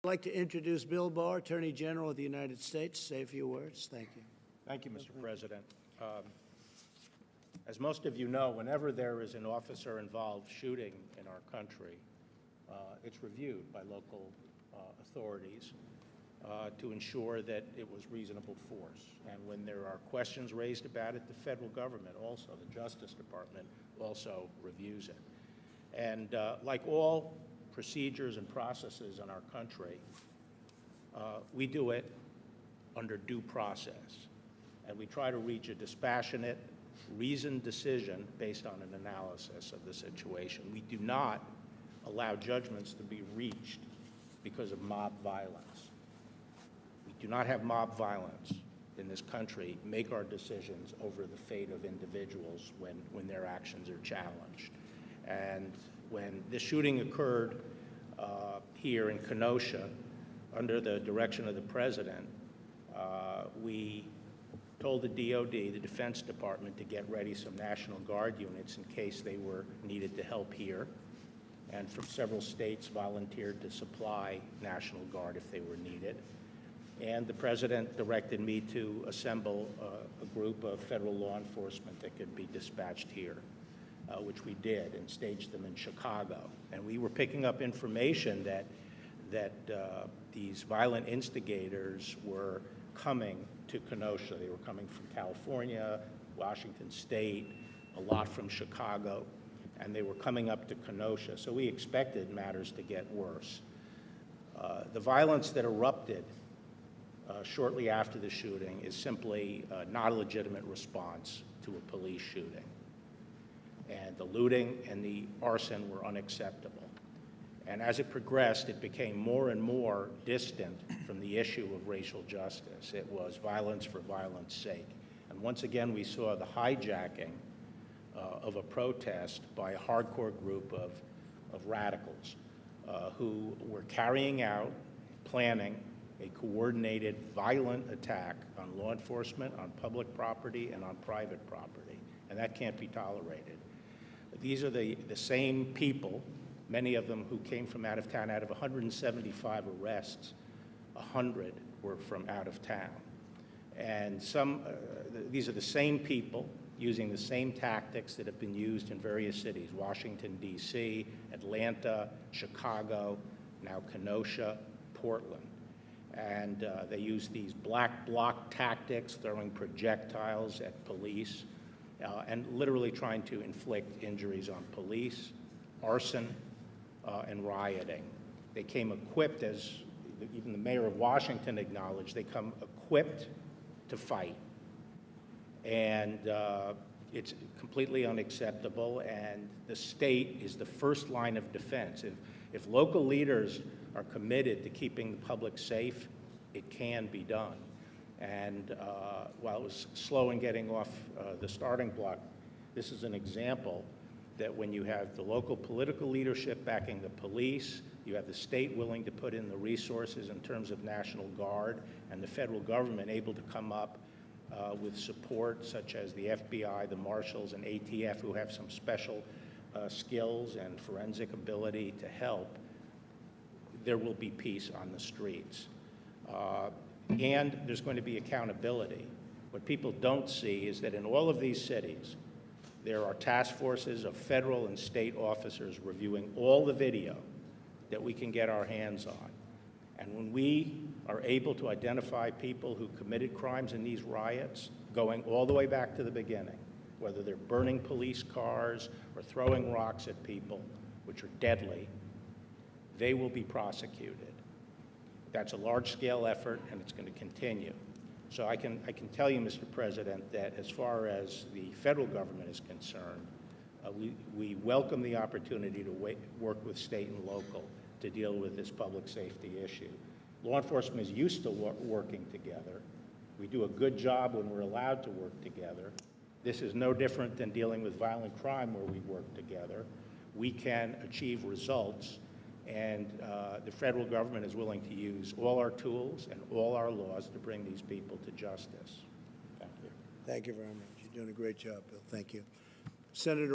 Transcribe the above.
I'd like to introduce Bill Barr, Attorney General of the United States. Say a few words. Thank you. Thank you, Mr. President. As most of you know, whenever there is an officer-involved shooting in our country, it's reviewed by local authorities to ensure that it was reasonable force. And when there are questions raised about it, the federal government also, the Justice Department, also reviews it. And like all procedures and processes in our country, we do it under due process. And we try to reach a dispassionate, reasoned decision based on an analysis of the situation. We do not allow judgments to be reached because of mob violence. We do not have mob violence in this country make our decisions over the fate of individuals when their actions are challenged. And when this shooting occurred here in Kenosha, under the direction of the President, we told the DOD, the Defense Department, to get ready some National Guard units in case they were needed to help here. And from several states volunteered to supply National Guard if they were needed. And the President directed me to assemble a group of federal law enforcement that could be dispatched here, which we did, and staged them in Chicago. And we were picking up information that these violent instigators were coming to Kenosha. They were coming from California, Washington State, a lot from Chicago, and they were coming up to Kenosha. So we expected matters to get worse. The violence that erupted shortly after the shooting is simply not a legitimate response to a police shooting. And the looting and the arson were unacceptable. And as it progressed, it became more and more distant from the issue of racial justice. It was violence for violence sake. And once again, we saw the hijacking of a protest by a hardcore group of radicals who were carrying out, planning a coordinated, violent attack on law enforcement, on public property, and on private property. And that can't be tolerated. These are the same people, many of them who came from out of town. Out of 175 arrests, 100 were from out of town. And these are the same people using the same tactics that have been used in various cities: Washington, D.C., Atlanta, Chicago, now Kenosha, Portland. And they use these black bloc tactics, throwing projectiles at police, and literally trying to inflict injuries on police, arson, and rioting. They came equipped, as even the mayor of Washington acknowledged, they come equipped to fight. And it's completely unacceptable, and the state is the first line of defense. If local leaders are committed to keeping the public safe, it can be done. And while it was slow in getting off the starting block, this is an example that when you have the local political leadership backing the police, you have the state willing to put in the resources in terms of National Guard, and the federal government able to come up with support such as the FBI, the Marshals, and ATF, who have some special skills and forensic ability to help, there will be peace on the streets. And there's going to be accountability. What people don't see is that in all of these cities, there are task forces of federal and state officers reviewing all the video that we can get our hands on. And when we are able to identify people who committed crimes in these riots, going all the way back to the beginning, whether they're burning police cars or throwing rocks at people, which are deadly, they will be prosecuted. That's a large-scale effort, and it's going to continue. So I can tell you, Mr. President, that as far as the federal government is concerned, we welcome the opportunity to work with state and local to deal with this public safety issue. Law enforcement is used to working together. We do a good job when we're allowed to work together. This is no different than dealing with violent crime where we work together. We can achieve results, and the federal government is willing to use all our tools and all our laws to bring these people to justice. Thank you. Thank you very much. You're doing a great job, Bill. Thank you. Senator